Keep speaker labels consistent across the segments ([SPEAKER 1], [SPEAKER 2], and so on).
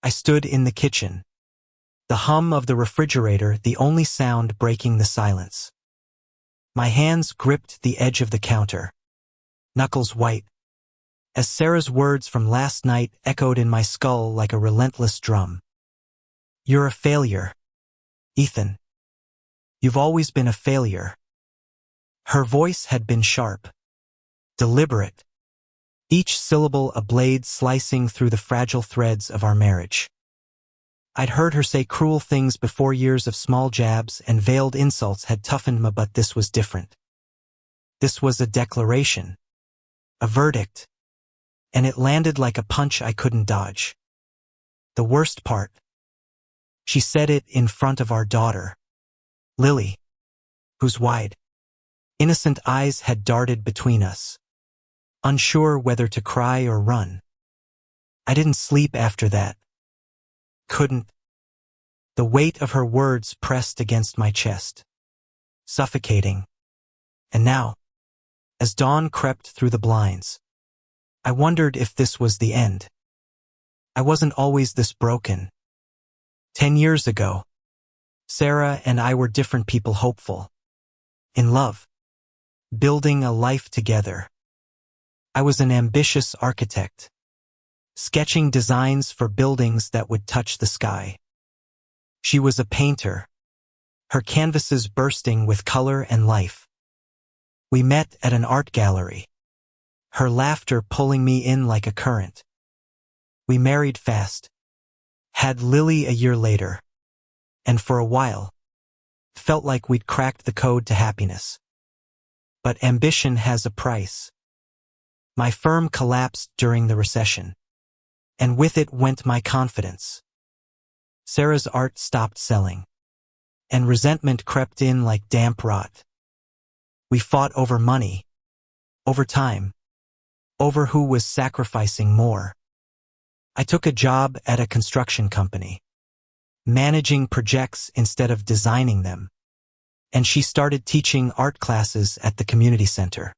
[SPEAKER 1] I stood in the kitchen. The hum of the refrigerator, the only sound breaking the silence. My hands gripped the edge of the counter, knuckles white, as Sarah's words from last night echoed in my skull like a relentless drum. You're a failure, Ethan. You've always been a failure. Her voice had been sharp, deliberate, each syllable a blade slicing through the fragile threads of our marriage. I'd heard her say cruel things before. Years of small jabs and veiled insults had toughened me, but this was different. This was a declaration, a verdict, and it landed like a punch I couldn't dodge. The worst part, she said it in front of our daughter, Lily, whose wide, innocent eyes had darted between us, unsure whether to cry or run. I didn't sleep after that. Couldn't. The weight of her words pressed against my chest, suffocating. And now, as dawn crept through the blinds, I wondered if this was the end. I wasn't always this broken. 10 years ago, Sarah and I were different people, hopeful, in love, building a life together. I was an ambitious architect, sketching designs for buildings that would touch the sky. She was a painter, her canvases bursting with color and life. We met at an art gallery, her laughter pulling me in like a current. We married fast, had Lily a year later, and for a while, felt like we'd cracked the code to happiness. But ambition has a price. My firm collapsed during the recession, and with it went my confidence. Sarah's art stopped selling, and resentment crept in like damp rot. We fought over money, over time, over who was sacrificing more. I took a job at a construction company, managing projects instead of designing them, and she started teaching art classes at the community center.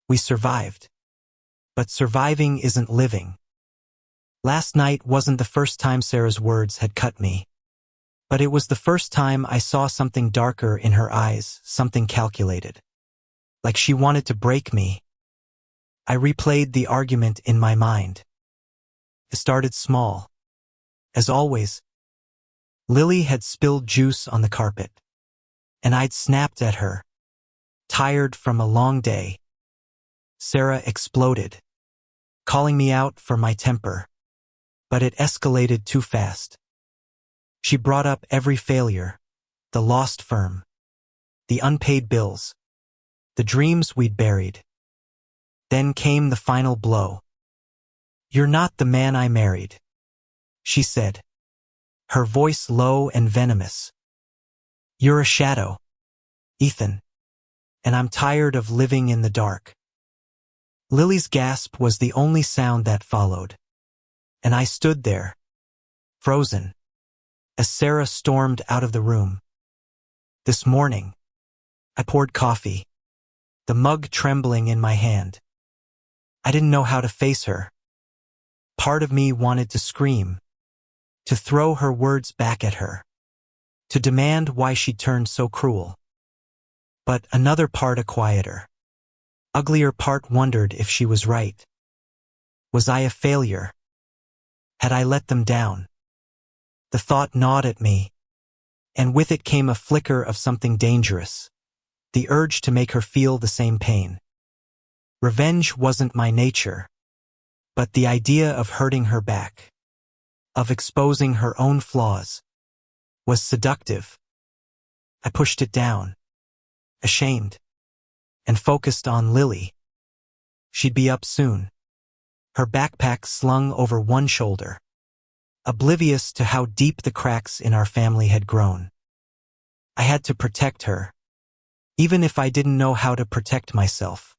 [SPEAKER 1] We survived, but surviving isn't living. Last night wasn't the first time Sarah's words had cut me, but it was the first time I saw something darker in her eyes, something calculated, like she wanted to break me. I replayed the argument in my mind. It started small. As always, Lily had spilled juice on the carpet, and I'd snapped at her, tired from a long day. Sarah exploded, calling me out for my temper, but it escalated too fast. She brought up every failure, the lost firm, the unpaid bills, the dreams we'd buried. Then came the final blow. "You're not the man I married," she said, her voice low and venomous. "You're a shadow, Ethan, and I'm tired of living in the dark." Lily's gasp was the only sound that followed, and I stood there, frozen, as Sarah stormed out of the room. This morning, I poured coffee, the mug trembling in my hand. I didn't know how to face her. Part of me wanted to scream, to throw her words back at her, to demand why she turned so cruel. But another part, a quieter, uglier part, wondered if she was right. Was I a failure? Had I let them down? The thought gnawed at me, and with it came a flicker of something dangerous, the urge to make her feel the same pain. Revenge wasn't my nature, but the idea of hurting her back, of exposing her own flaws, was seductive. I pushed it down, ashamed, and focused on Lily. She'd be up soon, her backpack slung over one shoulder, oblivious to how deep the cracks in our family had grown. I had to protect her, even if I didn't know how to protect myself.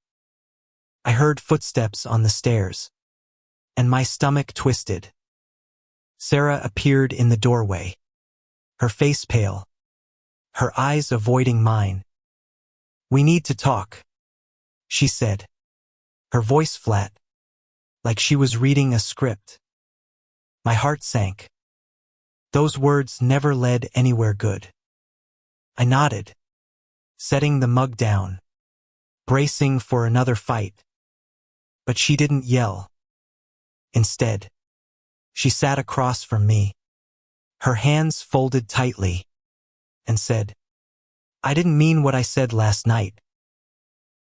[SPEAKER 1] I heard footsteps on the stairs, and my stomach twisted. Sarah appeared in the doorway, her face pale, her eyes avoiding mine. "We need to talk," she said, her voice flat, like she was reading a script. My heart sank. Those words never led anywhere good. I nodded, setting the mug down, bracing for another fight. But she didn't yell. Instead, she sat across from me, her hands folded tightly, and said, "I didn't mean what I said last night."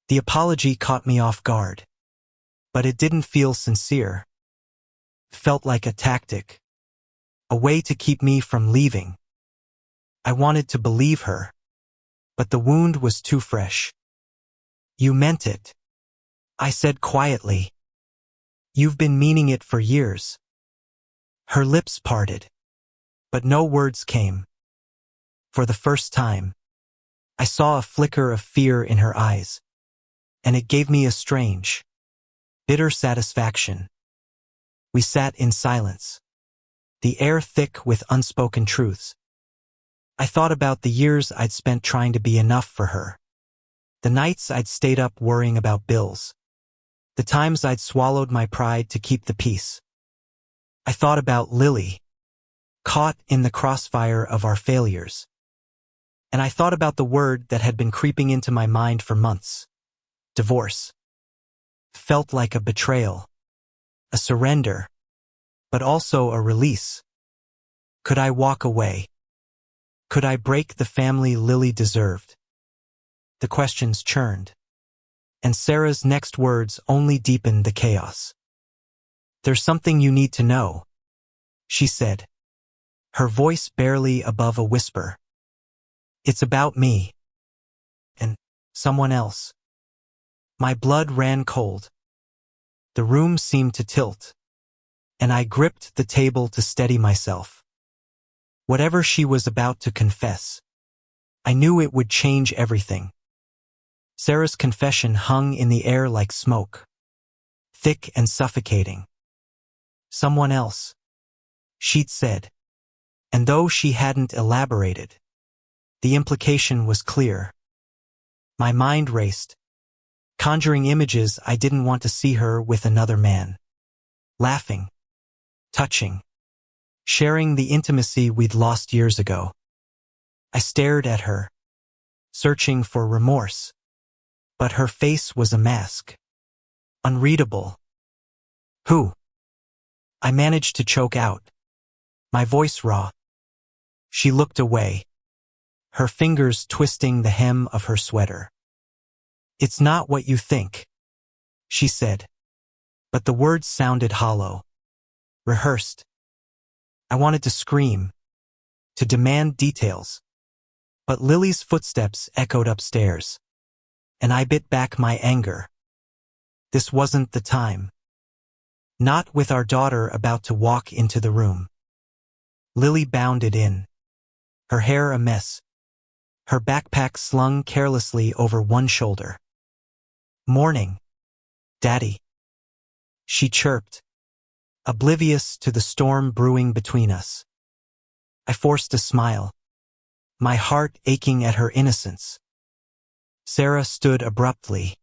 [SPEAKER 1] The apology caught me off guard, but it didn't feel sincere. It felt like a tactic, a way to keep me from leaving. I wanted to believe her, but the wound was too fresh. "You meant it," I said quietly. "You've been meaning it for years." Her lips parted, but no words came. For the first time, I saw a flicker of fear in her eyes, and it gave me a strange, bitter satisfaction. We sat in silence, the air thick with unspoken truths. I thought about the years I'd spent trying to be enough for her, the nights I'd stayed up worrying about bills, the times I'd swallowed my pride to keep the peace. I thought about Lily, caught in the crossfire of our failures. And I thought about the word that had been creeping into my mind for months. Divorce. Felt like a betrayal, a surrender, but also a release. Could I walk away? Could I break the family Lily deserved? The questions churned, and Sarah's next words only deepened the chaos. "There's something you need to know," she said, her voice barely above a whisper. "It's about me. And someone else." My blood ran cold. The room seemed to tilt, and I gripped the table to steady myself. Whatever she was about to confess, I knew it would change everything. Sarah's confession hung in the air like smoke, thick and suffocating. "Someone else," she'd said, and though she hadn't elaborated, the implication was clear. My mind raced, conjuring images I didn't want to see her with another man. Laughing, touching, sharing the intimacy we'd lost years ago. I stared at her, searching for remorse, but her face was a mask, unreadable. "Who?" I managed to choke out, my voice raw. She looked away, her fingers twisting the hem of her sweater. "It's not what you think," she said, but the words sounded hollow, rehearsed. I wanted to scream, to demand details, but Lily's footsteps echoed upstairs, and I bit back my anger. This wasn't the time. Not with our daughter about to walk into the room. Lily bounded in, her hair a mess, her backpack slung carelessly over one shoulder. "Morning, Daddy," she chirped, oblivious to the storm brewing between us. I forced a smile, my heart aching at her innocence. Sarah stood abruptly,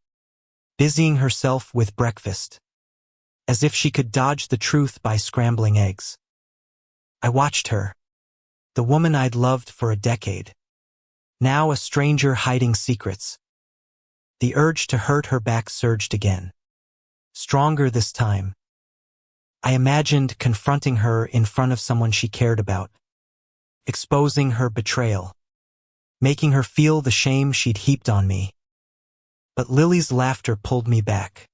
[SPEAKER 1] busying herself with breakfast, as if she could dodge the truth by scrambling eggs. I watched her, the woman I'd loved for a decade, now a stranger hiding secrets. The urge to hurt her back surged again, stronger this time. I imagined confronting her in front of someone she cared about, exposing her betrayal, making her feel the shame she'd heaped on me. But Lily's laughter pulled me back.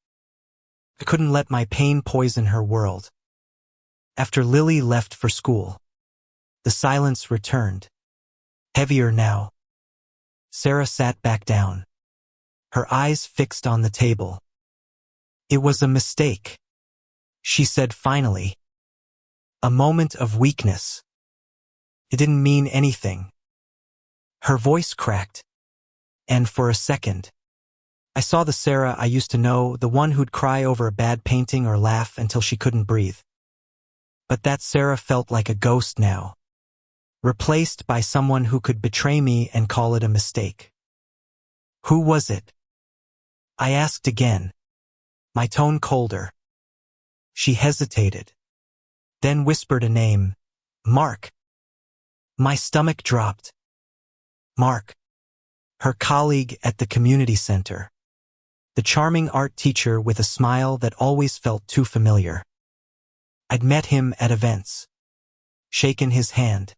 [SPEAKER 1] I couldn't let my pain poison her world. After Lily left for school, the silence returned, heavier now. Sarah sat back down, her eyes fixed on the table. "It was a mistake," she said finally. "A moment of weakness. It didn't mean anything." Her voice cracked, and for a second, I saw the Sarah I used to know, the one who'd cry over a bad painting or laugh until she couldn't breathe. But that Sarah felt like a ghost now, replaced by someone who could betray me and call it a mistake. "Who was it?" I asked again, my tone colder. She hesitated, then whispered a name. Mark. My stomach dropped. Mark. Her colleague at the community center. The charming art teacher with a smile that always felt too familiar. I'd met him at events. Shaken his hand.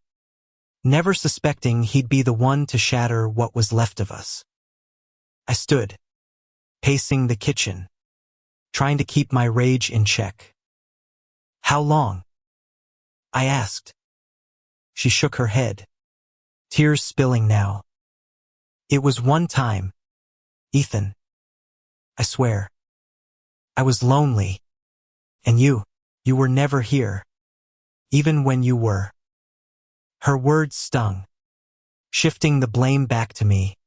[SPEAKER 1] Never suspecting he'd be the one to shatter what was left of us. I stood, pacing the kitchen, trying to keep my rage in check. How long? I asked. She shook her head, tears spilling now. It was one time, Ethan. I swear. I was lonely. And you were never here. Even when you were. Her words stung, shifting the blame back to me.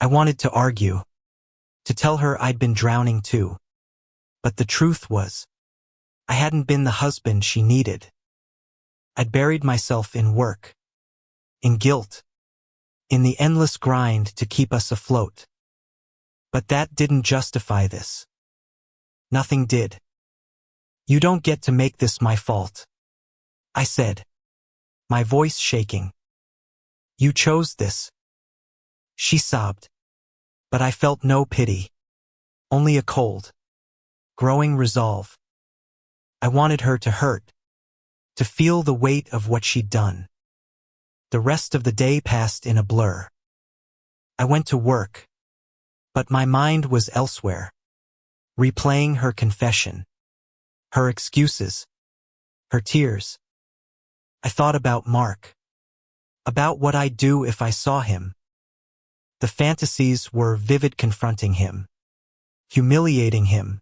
[SPEAKER 1] I wanted to argue, to tell her I'd been drowning too. But the truth was, I hadn't been the husband she needed. I'd buried myself in work, in guilt, in the endless grind to keep us afloat. But that didn't justify this. Nothing did. You don't get to make this my fault, I said, my voice shaking. You chose this. She sobbed. But I felt no pity. Only a cold, growing resolve. I wanted her to hurt, to feel the weight of what she'd done. The rest of the day passed in a blur. I went to work, but my mind was elsewhere, replaying her confession, her excuses, her tears. I thought about Mark, about what I'd do if I saw him. The fantasies were vivid, confronting him, humiliating him,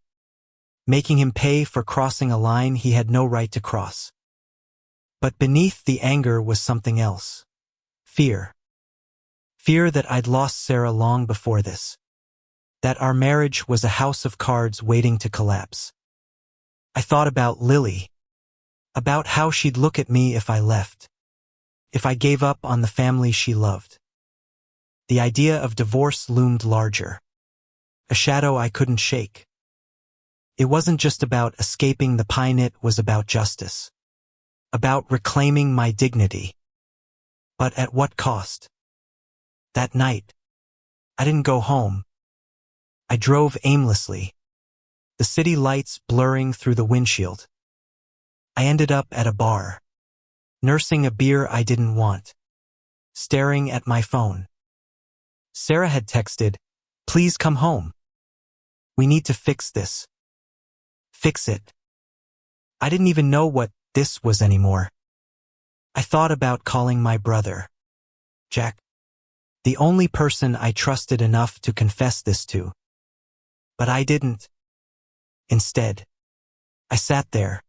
[SPEAKER 1] making him pay for crossing a line he had no right to cross. But beneath the anger was something else. Fear. Fear that I'd lost Sarah long before this. That our marriage was a house of cards waiting to collapse. I thought about Lily. About how she'd look at me if I left. If I gave up on the family she loved. The idea of divorce loomed larger. A shadow I couldn't shake. It wasn't just about escaping the pine, it was about justice. About reclaiming my dignity. But at what cost? That night, I didn't go home. I drove aimlessly, the city lights blurring through the windshield. I ended up at a bar, nursing a beer I didn't want, staring at my phone. Sarah had texted, "Please come home. We need to fix this." Fix it. I didn't even know what this was anymore. I thought about calling my brother, Jack, the only person I trusted enough to confess this to. But I didn't. Instead, I sat there,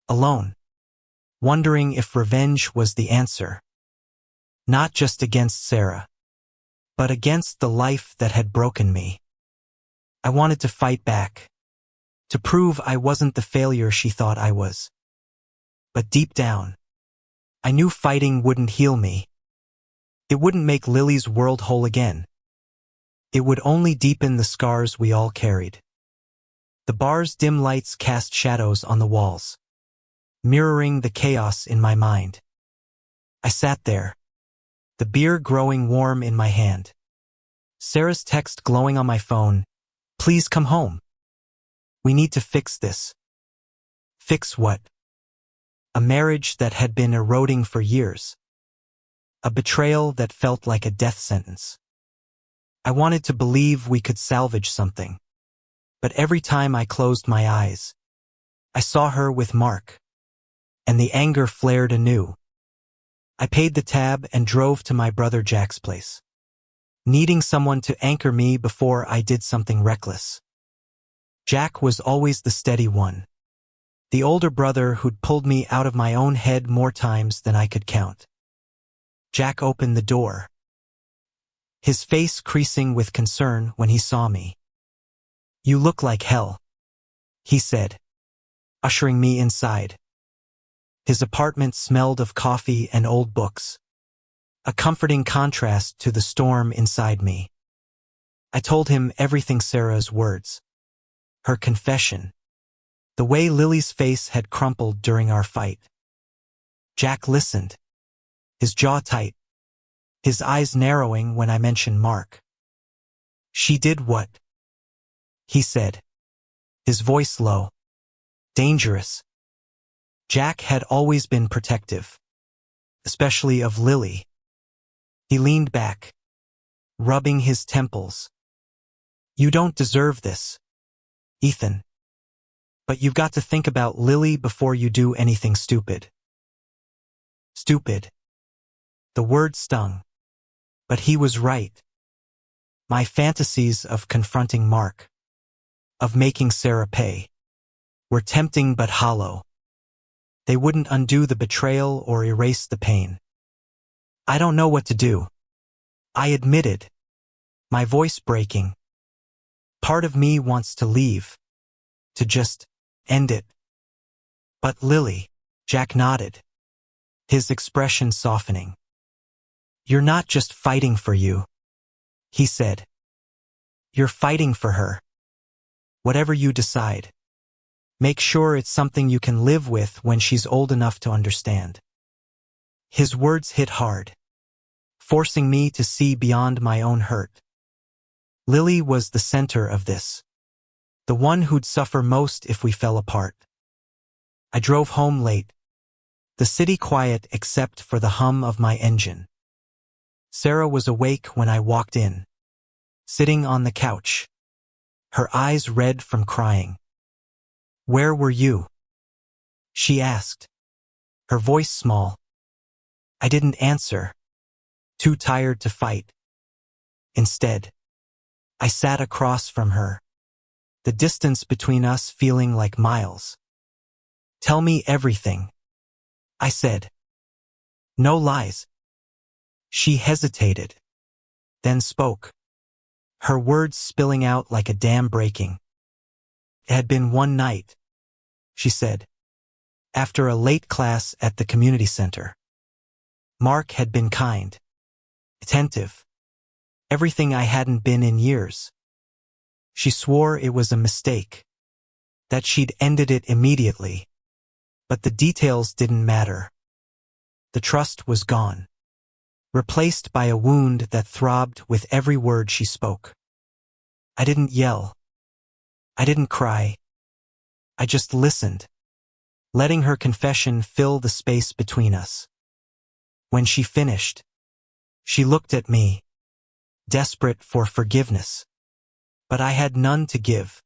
[SPEAKER 1] alone, wondering if revenge was the answer. Not just against Sarah, but against the life that had broken me. I wanted to fight back, to prove I wasn't the failure she thought I was. But deep down, I knew fighting wouldn't heal me. It wouldn't make Lily's world whole again. It would only deepen the scars we all carried. The bar's dim lights cast shadows on the walls, mirroring the chaos in my mind. I sat there, the beer growing warm in my hand. Sarah's text glowing on my phone, "Please come home. We need to fix this." Fix what? A marriage that had been eroding for years. A betrayal that felt like a death sentence. I wanted to believe we could salvage something. But every time I closed my eyes, I saw her with Mark. And the anger flared anew. I paid the tab and drove to my brother Jack's place, needing someone to anchor me before I did something reckless. Jack was always the steady one, the older brother who'd pulled me out of my own head more times than I could count. Jack opened the door, his face creasing with concern when he saw me. "You look like hell," he said, ushering me inside. His apartment smelled of coffee and old books, a comforting contrast to the storm inside me. I told him everything: Sarah's words, her confession, the way Lily's face had crumpled during our fight. Jack listened, his jaw tight, his eyes narrowing when I mentioned Mark. "She did what?" he said, his voice low. "Dangerous." Jack had always been protective, especially of Lily. He leaned back, rubbing his temples. "You don't deserve this, Ethan. But you've got to think about Lily before you do anything stupid." Stupid. The word stung. But he was right. My fantasies of confronting Mark, of making Sarah pay, were tempting but hollow. They wouldn't undo the betrayal or erase the pain. "I don't know what to do," I admitted, my voice breaking. "Part of me wants to leave, to just end it." "But Lily," Jack nodded, his expression softening. "You're not just fighting for you," he said. "You're fighting for her. Whatever you decide, make sure it's something you can live with when she's old enough to understand." His words hit hard, forcing me to see beyond my own hurt. Lily was the center of this, the one who'd suffer most if we fell apart. I drove home late, the city quiet except for the hum of my engine. Sarah was awake when I walked in, sitting on the couch, her eyes red from crying. "Where were you?" she asked, her voice small. I didn't answer, too tired to fight. Instead, I sat across from her, the distance between us feeling like miles. "Tell me everything," I said. "No lies." She hesitated, then spoke, her words spilling out like a dam breaking. "It had been one night," she said, "after a late class at the community center. Mark had been kind, attentive, everything I hadn't been in years. She swore it was a mistake, that she'd ended it immediately, but the details didn't matter. The trust was gone, replaced by a wound that throbbed with every word she spoke. I didn't yell. I didn't cry. I just listened, letting her confession fill the space between us. When she finished, she looked at me, desperate for forgiveness. But I had none to give.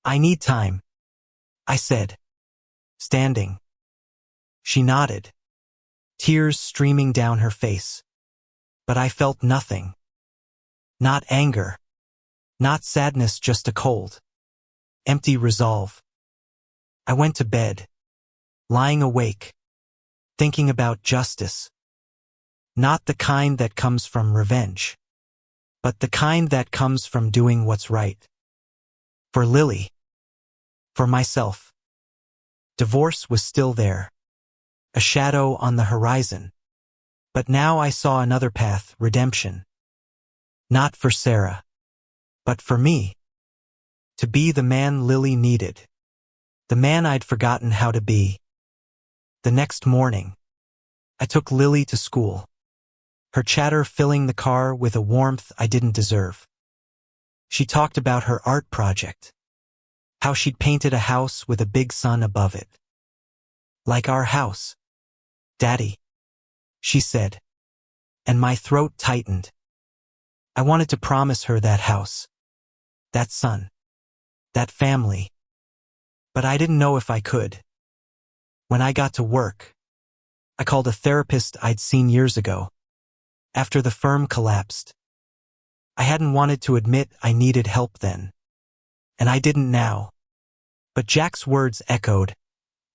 [SPEAKER 1] "I need time," I said, standing. She nodded, tears streaming down her face. But I felt nothing. Not anger. Not sadness, just a cold, empty resolve. I went to bed, lying awake, thinking about justice. Not the kind that comes from revenge, but the kind that comes from doing what's right. For Lily. For myself. Divorce was still there, a shadow on the horizon. But now I saw another path, redemption. Not for Sarah, but for me. To be the man Lily needed. The man I'd forgotten how to be. The next morning, I took Lily to school, her chatter filling the car with a warmth I didn't deserve. She talked about her art project, how she'd painted a house with a big sun above it. "Like our house, Daddy," she said, and my throat tightened. I wanted to promise her that house, that sun, that family, but I didn't know if I could. When I got to work, I called a therapist I'd seen years ago, after the firm collapsed. I hadn't wanted to admit I needed help then, and I didn't now. But Jack's words echoed,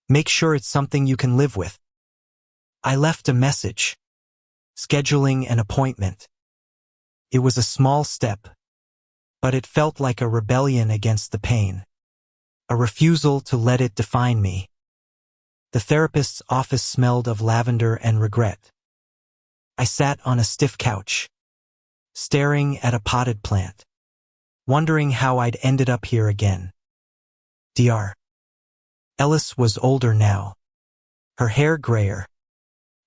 [SPEAKER 1] "Make sure it's something you can live with." I left a message, scheduling an appointment. It was a small step, but it felt like a rebellion against the pain, a refusal to let it define me. The therapist's office smelled of lavender and regret. I sat on a stiff couch, staring at a potted plant, wondering how I'd ended up here again. Dr. Ellis was older now, her hair grayer,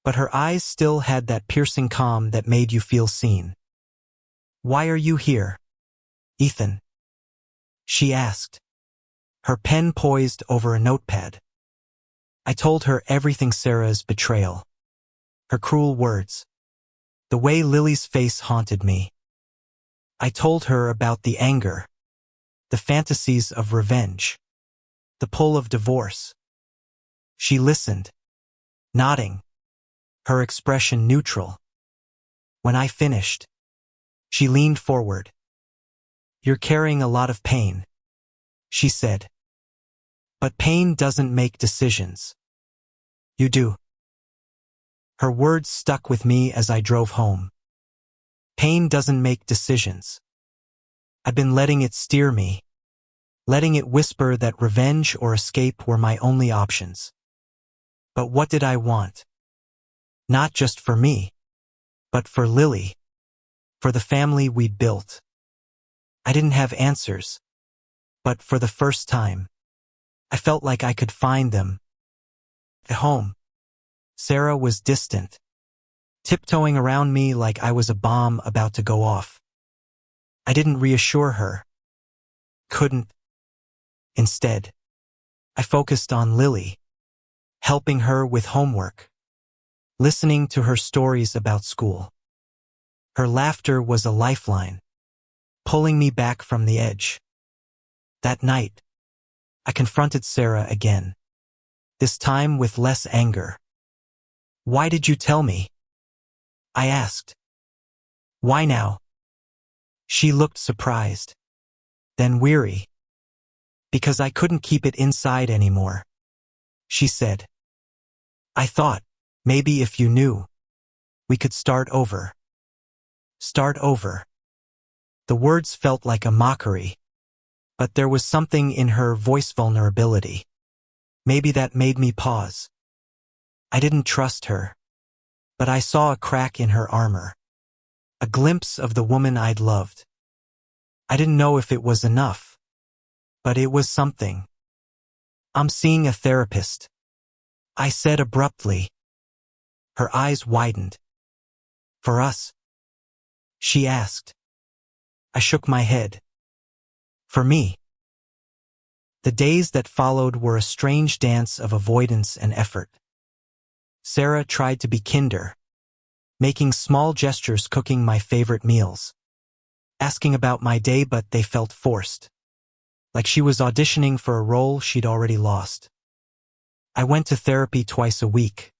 [SPEAKER 1] but her eyes still had that piercing calm that made you feel seen. "Why are you here, Ethan?" she asked, her pen poised over a notepad. I told her everything: Sarah's betrayal, her cruel words, the way Lily's face haunted me. I told her about the anger, the fantasies of revenge, the pull of divorce. She listened, nodding, her expression neutral. When I finished, she leaned forward. "You're carrying a lot of pain," she said. "But pain doesn't make decisions. You do." Her words stuck with me as I drove home. Pain doesn't make decisions. I've been letting it steer me, letting it whisper that revenge or escape were my only options. But what did I want? Not just for me, but for Lily, for the family we'd built. I didn't have answers, but for the first time, I felt like I could find them. At home, Sarah was distant, tiptoeing around me like I was a bomb about to go off. I didn't reassure her. Couldn't. Instead, I focused on Lily, helping her with homework, listening to her stories about school. Her laughter was a lifeline, pulling me back from the edge. That night, I confronted Sarah again, this time with less anger. "Why did you tell me?" I asked. "Why now?" She looked surprised, then weary. "Because I couldn't keep it inside anymore," she said. "I thought, maybe if you knew, we could start over." Start over. The words felt like a mockery, but there was something in her voice, vulnerability. Maybe that made me pause. I didn't trust her, but I saw a crack in her armor, a glimpse of the woman I'd loved. I didn't know if it was enough, but it was something. "I'm seeing a therapist," I said abruptly. Her eyes widened. "For us?" she asked. I shook my head. "For me." The days that followed were a strange dance of avoidance and effort. Sarah tried to be kinder, making small gestures, cooking my favorite meals, asking about my day, but they felt forced, like she was auditioning for a role she'd already lost. I went to therapy twice a week,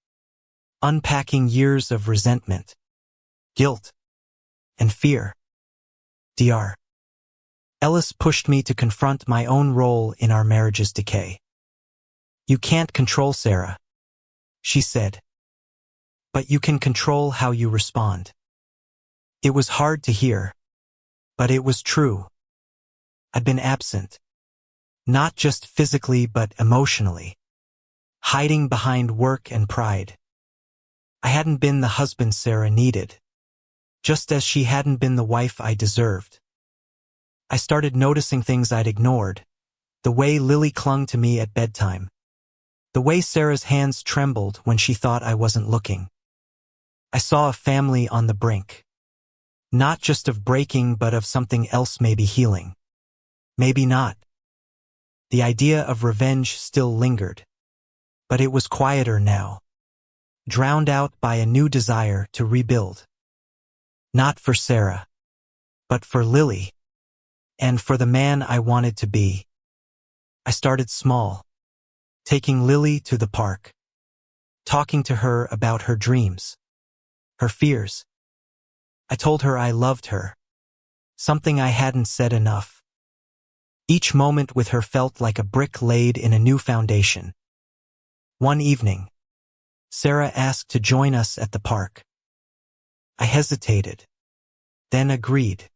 [SPEAKER 1] unpacking years of resentment, guilt, and fear. Dr. Ellis pushed me to confront my own role in our marriage's decay. "You can't control Sarah," she said, "but you can control how you respond." It was hard to hear, but it was true. I'd been absent, not just physically but emotionally, hiding behind work and pride. I hadn't been the husband Sarah needed, just as she hadn't been the wife I deserved. I started noticing things I'd ignored, the way Lily clung to me at bedtime, the way Sarah's hands trembled when she thought I wasn't looking. I saw a family on the brink, not just of breaking but of something else, maybe healing. Maybe not. The idea of revenge still lingered, but it was quieter now, drowned out by a new desire to rebuild. Not for Sarah, but for Lily, and for the man I wanted to be. I started small, taking Lily to the park, talking to her about her dreams, her fears. I told her I loved her, something I hadn't said enough. Each moment with her felt like a brick laid in a new foundation. One evening, Sarah asked to join us at the park. I hesitated, then agreed.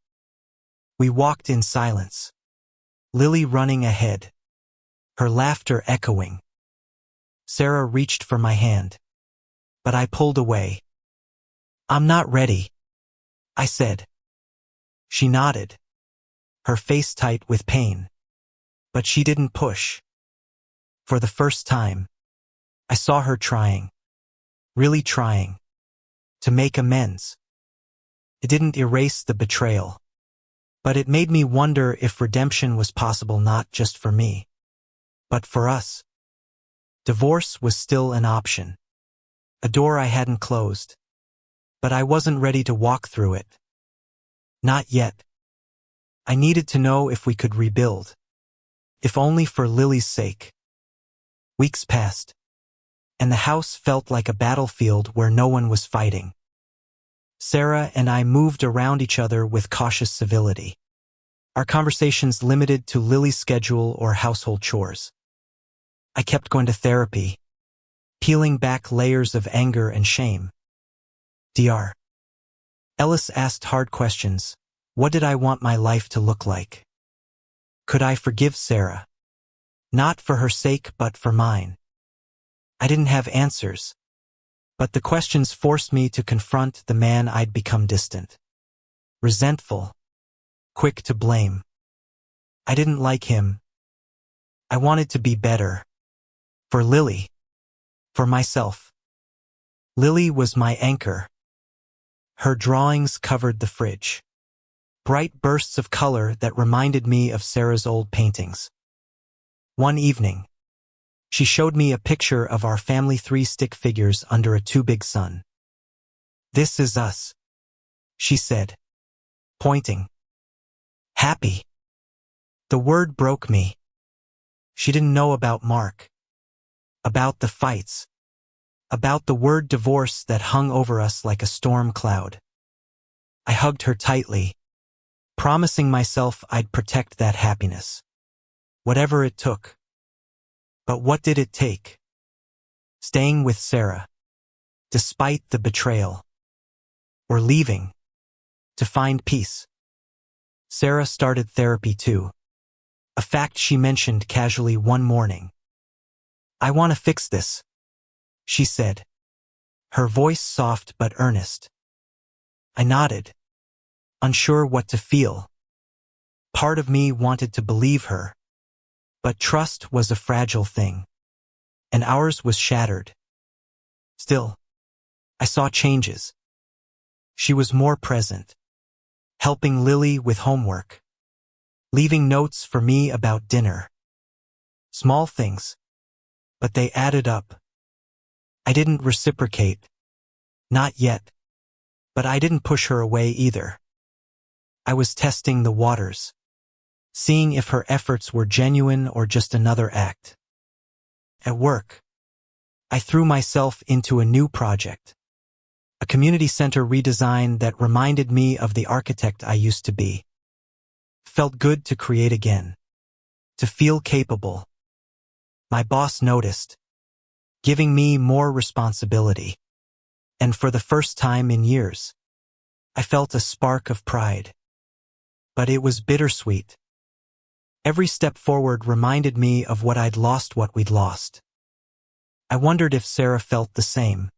[SPEAKER 1] We walked in silence, Lily running ahead, her laughter echoing. Sarah reached for my hand, but I pulled away. "I'm not ready," I said. She nodded, her face tight with pain, but she didn't push. For the first time, I saw her trying, really trying, to make amends. It didn't erase the betrayal, but it made me wonder if redemption was possible not just for me, but for us. Divorce was still an option, a door I hadn't closed, but I wasn't ready to walk through it. Not yet. I needed to know if we could rebuild, if only for Lily's sake. Weeks passed, and the house felt like a battlefield where no one was fighting. Sarah and I moved around each other with cautious civility, our conversations limited to Lily's schedule or household chores. I kept going to therapy, peeling back layers of anger and shame. Dr. Ellis asked hard questions. What did I want my life to look like? Could I forgive Sarah? Not for her sake, but for mine. I didn't have answers, but the questions forced me to confront the man I'd become: distant, resentful, quick to blame. I didn't like him. I wanted to be better. For Lily. For myself. Lily was my anchor. Her drawings covered the fridge. Bright bursts of color that reminded me of Sarah's old paintings. One evening, she showed me a picture of our family 3 stick figures under a too big sun. "This is us," she said, pointing. Happy. The word broke me. She didn't know about Mark, about the fights, about the word divorce that hung over us like a storm cloud. I hugged her tightly, promising myself I'd protect that happiness, whatever it took. But what did it take? Staying with Sarah, despite the betrayal, or leaving, to find peace. Sarah started therapy too, a fact she mentioned casually one morning. "I want to fix this," she said, her voice soft but earnest. I nodded, unsure what to feel. Part of me wanted to believe her, but trust was a fragile thing, and ours was shattered. Still, I saw changes. She was more present, helping Lily with homework, leaving notes for me about dinner. Small things, but they added up. I didn't reciprocate, not yet, but I didn't push her away either. I was testing the waters, seeing if her efforts were genuine or just another act. At work, I threw myself into a new project, a community center redesign that reminded me of the architect I used to be. Felt good to create again, to feel capable. My boss noticed, giving me more responsibility, and for the first time in years, I felt a spark of pride. But it was bittersweet. Every step forward reminded me of what I'd lost, what we'd lost. I wondered if Sarah felt the same,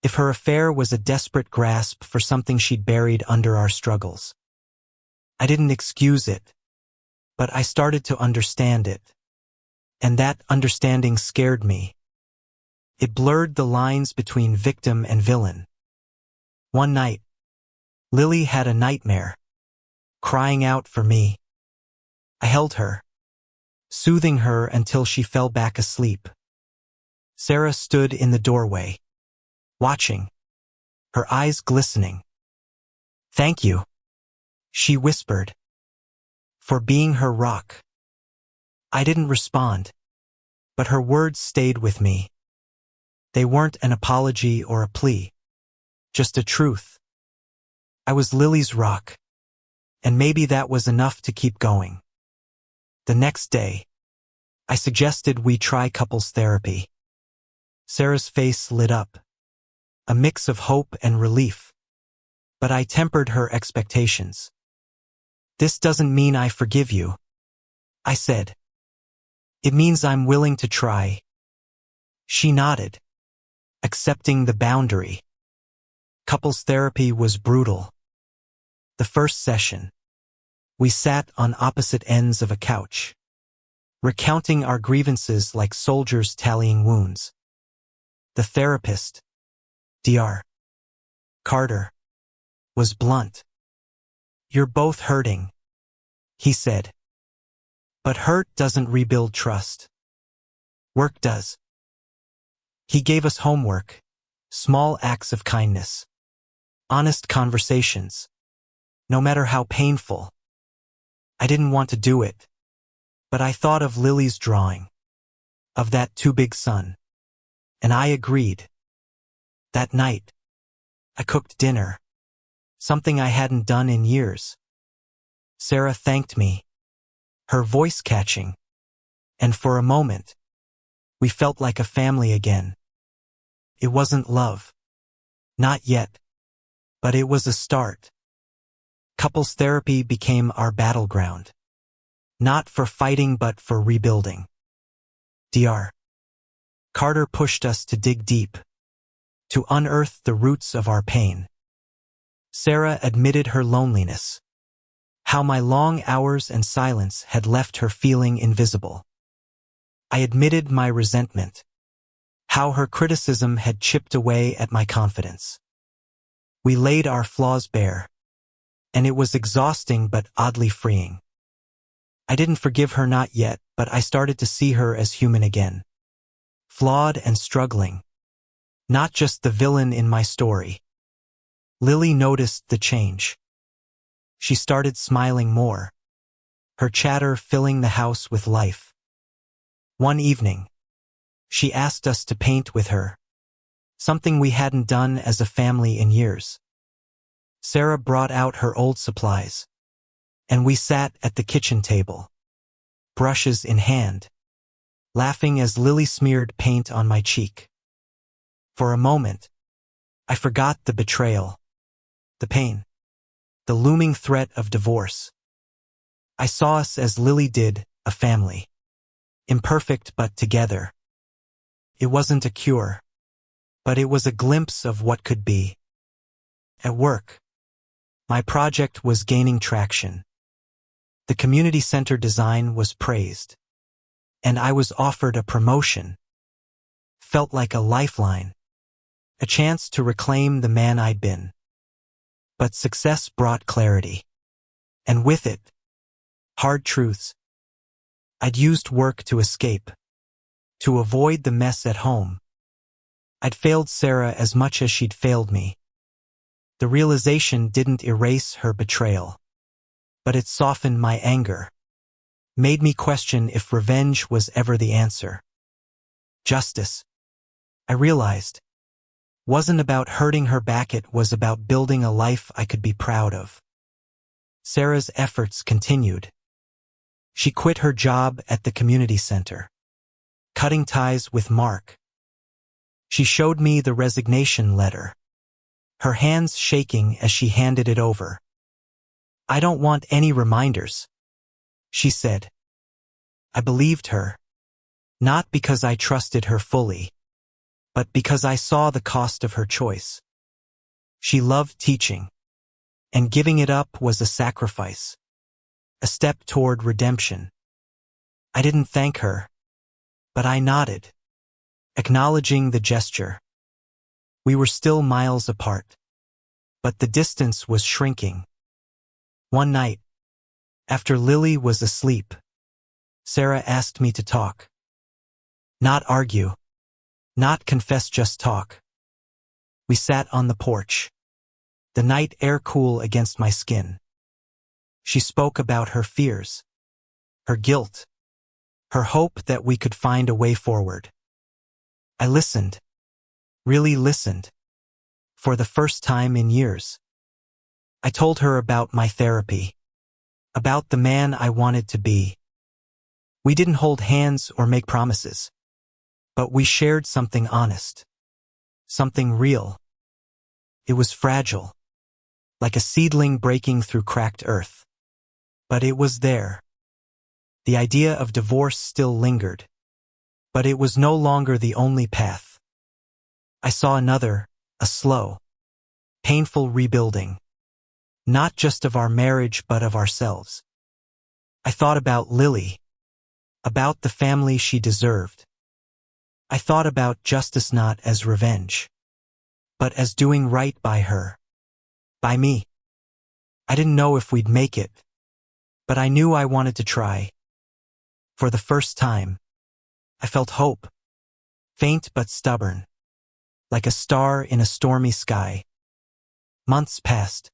[SPEAKER 1] if her affair was a desperate grasp for something she'd buried under our struggles. I didn't excuse it, but I started to understand it, and that understanding scared me. It blurred the lines between victim and villain. One night, Lily had a nightmare, crying out for me. I held her, soothing her until she fell back asleep. Sarah stood in the doorway, watching, her eyes glistening. "Thank you," she whispered, "for being her rock." I didn't respond, but her words stayed with me. They weren't an apology or a plea, just a truth. I was Lily's rock, and maybe that was enough to keep going. The next day, I suggested we try couples therapy. Sarah's face lit up, a mix of hope and relief, but I tempered her expectations. "This doesn't mean I forgive you," I said. "It means I'm willing to try." She nodded, accepting the boundary. Couples therapy was brutal. The first session, we sat on opposite ends of a couch. recounting our grievances like soldiers tallying wounds. The therapist, Dr. Carter, was blunt. "You're both hurting," he said. "But hurt doesn't rebuild trust. Work does." He gave us homework, small acts of kindness, honest conversations, no matter how painful. I didn't want to do it, but I thought of Lily's drawing, of that too big sun, and I agreed. That night, I cooked dinner, something I hadn't done in years. Sarah thanked me, her voice catching, and for a moment, we felt like a family again. It wasn't love. Not yet. But it was a start. Couples therapy became our battleground. Not for fighting but for rebuilding. Dr. Carter pushed us to dig deep, to unearth the roots of our pain. Sarah admitted her loneliness, how my long hours and silence had left her feeling invisible. I admitted my resentment, how her criticism had chipped away at my confidence. We laid our flaws bare, and it was exhausting but oddly freeing. I didn't forgive her not yet, but I started to see her as human again. Flawed and struggling. Not just the villain in my story. Lily noticed the change. She started smiling more, her chatter filling the house with life. One evening, she asked us to paint with her, something we hadn't done as a family in years. Sarah brought out her old supplies, and we sat at the kitchen table, brushes in hand, laughing as Lily smeared paint on my cheek. For a moment, I forgot the betrayal, the pain, the looming threat of divorce. I saw us as Lily did, a family. Imperfect but together. It wasn't a cure, but it was a glimpse of what could be. At work, my project was gaining traction. The community center design was praised, and I was offered a promotion. Felt like a lifeline, a chance to reclaim the man I'd been. But success brought clarity, and with it, hard truths. I'd used work to escape, to avoid the mess at home. I'd failed Sarah as much as she'd failed me. The realization didn't erase her betrayal, but it softened my anger, made me question if revenge was ever the answer. Justice, I realized, wasn't about hurting her back, it was about building a life I could be proud of. Sarah's efforts continued. She quit her job at the community center, cutting ties with Mark. She showed me the resignation letter, her hands shaking as she handed it over. "I don't want any reminders," she said. I believed her, not because I trusted her fully, but because I saw the cost of her choice. She loved teaching, and giving it up was a sacrifice, a step toward redemption. I didn't thank her, but I nodded, acknowledging the gesture. We were still miles apart, but the distance was shrinking. One night, after Lily was asleep, Sarah asked me to talk. Not argue, not confess, just talk. We sat on the porch, the night air cool against my skin. She spoke about her fears, her guilt, her hope that we could find a way forward. I listened, really listened, for the first time in years. I told her about my therapy, about the man I wanted to be. We didn't hold hands or make promises, but we shared something honest, something real. It was fragile, like a seedling breaking through cracked earth. But it was there. The idea of divorce still lingered, but it was no longer the only path. I saw another, a slow, painful rebuilding, not just of our marriage but of ourselves. I thought about Lily, about the family she deserved. I thought about justice not as revenge, but as doing right by her. By me. I didn't know if we'd make it, but I knew I wanted to try. For the first time, I felt hope, faint but stubborn, like a star in a stormy sky. Months passed,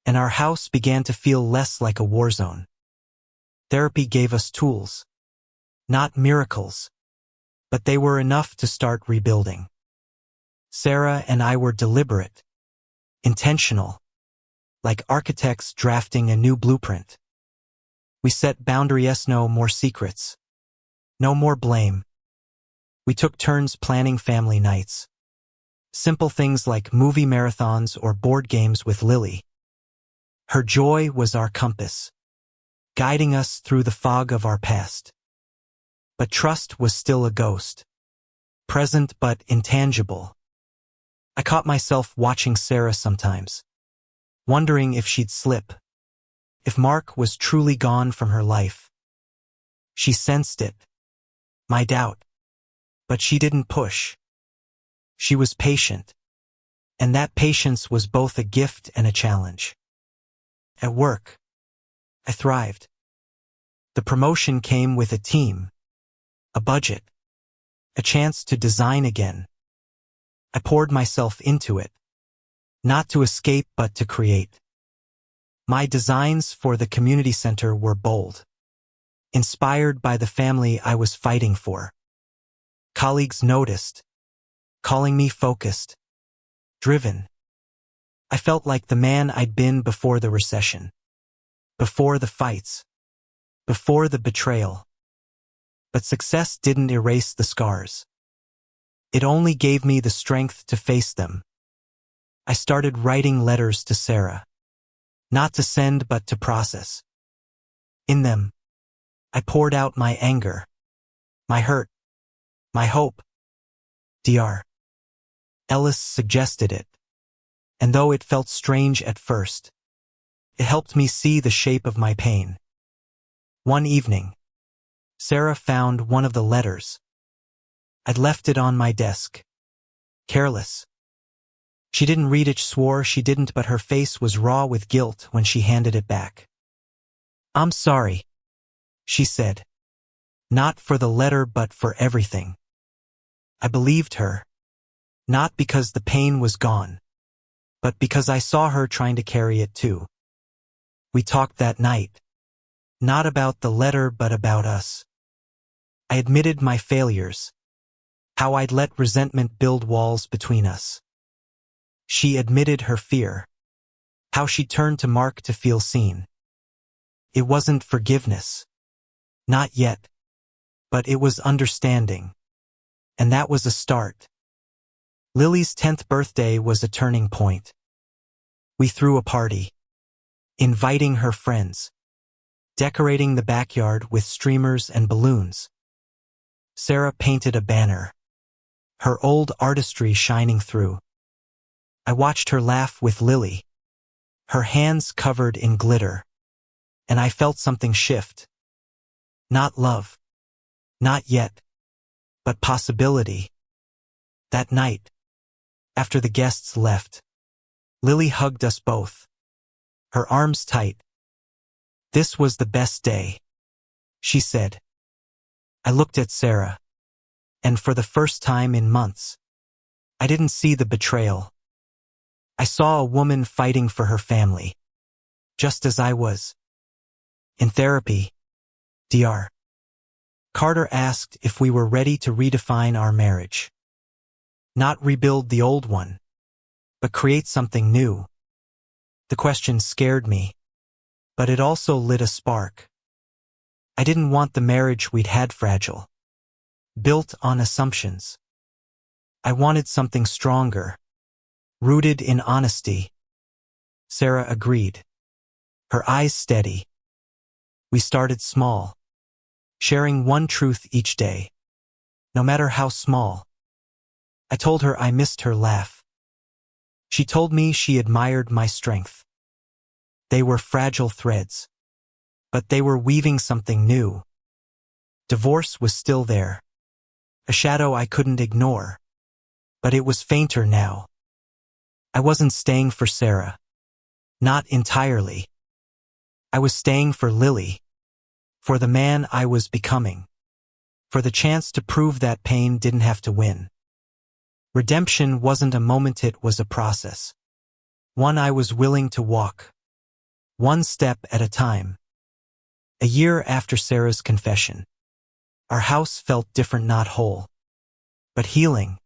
[SPEAKER 1] and our house began to feel less like a war zone. Therapy gave us tools, not miracles, but they were enough to start rebuilding. Sarah and I were deliberate, intentional, like architects drafting a new blueprint. We set boundaries: no more secrets, no more blame. We took turns planning family nights. Simple things like movie marathons or board games with Lily. Her joy was our compass, guiding us through the fog of our past. But trust was still a ghost, present but intangible. I caught myself watching Sarah sometimes, wondering if she'd slip, if Mark was truly gone from her life. She sensed it, my doubt, but she didn't push. She was patient, and that patience was both a gift and a challenge. At work, I thrived. The promotion came with a team, a budget, a chance to design again. I poured myself into it, not to escape but to create. My designs for the community center were bold, inspired by the family I was fighting for. Colleagues noticed, calling me focused, driven. I felt like the man I'd been before the recession, before the fights, before the betrayal. But success didn't erase the scars. It only gave me the strength to face them. I started writing letters to Sarah, not to send but to process. In them, I poured out my anger, my hurt, my hope. Dr. Ellis suggested it, and though it felt strange at first, it helped me see the shape of my pain. One evening, Sarah found one of the letters. I'd left it on my desk, careless. She didn't read it, swore she didn't, but her face was raw with guilt when she handed it back. "I'm sorry," she said. "Not for the letter but for everything." I believed her, not because the pain was gone, but because I saw her trying to carry it too. We talked that night, not about the letter but about us. I admitted my failures, how I'd let resentment build walls between us. She admitted her fear, how she turned to Mark to feel seen. It wasn't forgiveness, not yet, but it was understanding, and that was a start. Lily's 10th birthday was a turning point. We threw a party, inviting her friends, decorating the backyard with streamers and balloons. Sarah painted a banner, her old artistry shining through. I watched her laugh with Lily, her hands covered in glitter, and I felt something shift. Not love, not yet, but possibility. That night, after the guests left, Lily hugged us both, her arms tight. "This was the best day," she said. I looked at Sarah, and for the first time in months, I didn't see the betrayal. I saw a woman fighting for her family, just as I was. In therapy, Dr. Carter asked if we were ready to redefine our marriage. Not rebuild the old one, but create something new. The question scared me, but it also lit a spark. I didn't want the marriage we'd had fragile, built on assumptions. I wanted something stronger, rooted in honesty. Sarah agreed, her eyes steady. We started small, sharing one truth each day, no matter how small. I told her I missed her laugh. She told me she admired my strength. They were fragile threads, but they were weaving something new. Divorce was still there, a shadow I couldn't ignore, but it was fainter now. I wasn't staying for Sarah. Not entirely. I was staying for Lily, for the man I was becoming, for the chance to prove that pain didn't have to win. Redemption wasn't a moment, it was a process. One I was willing to walk, one step at a time. A year after Sarah's confession, our house felt different, not whole, but healing.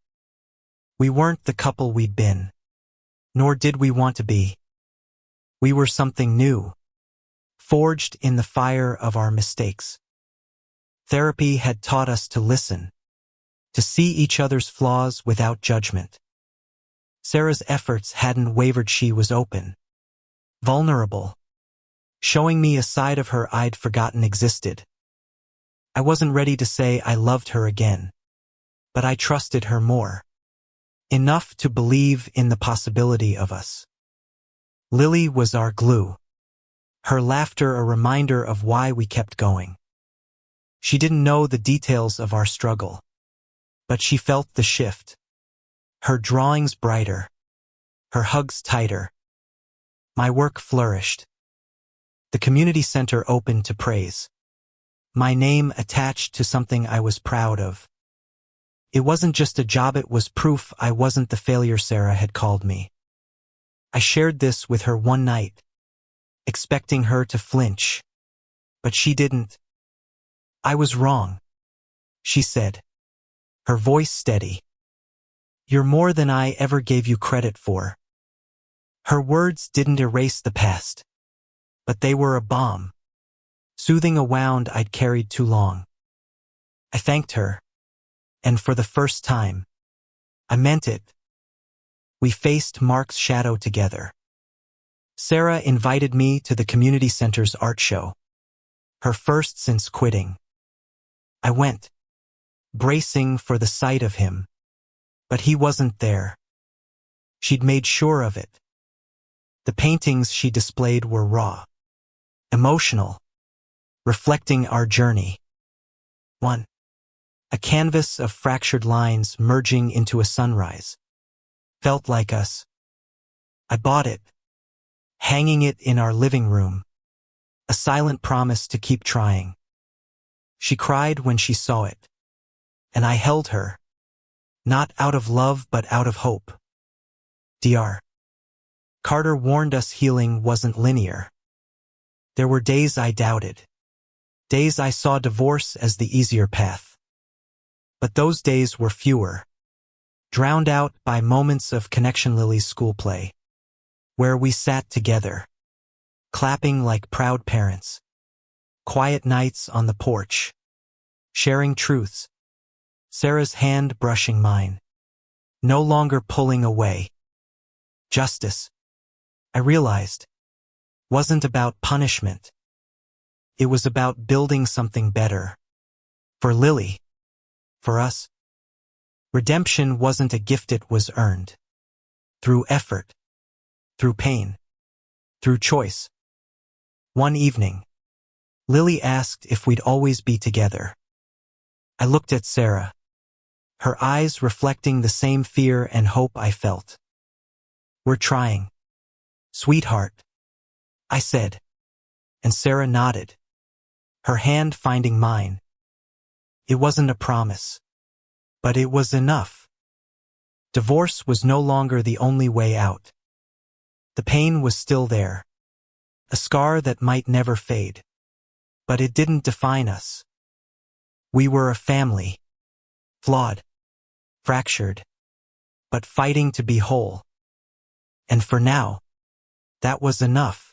[SPEAKER 1] We weren't the couple we'd been, nor did we want to be. We were something new, forged in the fire of our mistakes. Therapy had taught us to listen, to see each other's flaws without judgment. Sarah's efforts hadn't wavered. She was open, vulnerable, showing me a side of her I'd forgotten existed. I wasn't ready to say I loved her again, but I trusted her more. Enough to believe in the possibility of us. Lily was our glue, her laughter a reminder of why we kept going. She didn't know the details of our struggle, but she felt the shift. Her drawings brighter, her hugs tighter. My work flourished. The community center opened to praise. My name attached to something I was proud of. It wasn't just a job, it was proof I wasn't the failure Sarah had called me. I shared this with her one night, expecting her to flinch, but she didn't. I was wrong, she said, her voice steady. You're more than I ever gave you credit for. Her words didn't erase the past, but they were a balm, soothing a wound I'd carried too long. I thanked her, and for the first time, I meant it. We faced Mark's shadow together. Sarah invited me to the community center's art show, her first since quitting. I went, bracing for the sight of him, but he wasn't there. She'd made sure of it. The paintings she displayed were raw, emotional, reflecting our journey. One, a canvas of fractured lines merging into a sunrise. Felt like us. I bought it, hanging it in our living room, a silent promise to keep trying. She cried when she saw it, and I held her, not out of love but out of hope. Dr. Carter warned us healing wasn't linear. There were days I doubted, days I saw divorce as the easier path. But those days were fewer, drowned out by moments of connection. Lily's school play, where we sat together, clapping like proud parents. Quiet nights on the porch, sharing truths. Sarah's hand brushing mine, no longer pulling away. Justice, I realized, wasn't about punishment. It was about building something better. For Lily, for us. Redemption wasn't a gift, it was earned. Through effort, through pain, through choice. One evening, Lily asked if we'd always be together. I looked at Sarah, her eyes reflecting the same fear and hope I felt. We're trying, sweetheart, I said, and Sarah nodded, her hand finding mine. It wasn't a promise, but it was enough. Divorce was no longer the only way out. The pain was still there, a scar that might never fade, but it didn't define us. We were a family, flawed, fractured, but fighting to be whole. And for now, that was enough.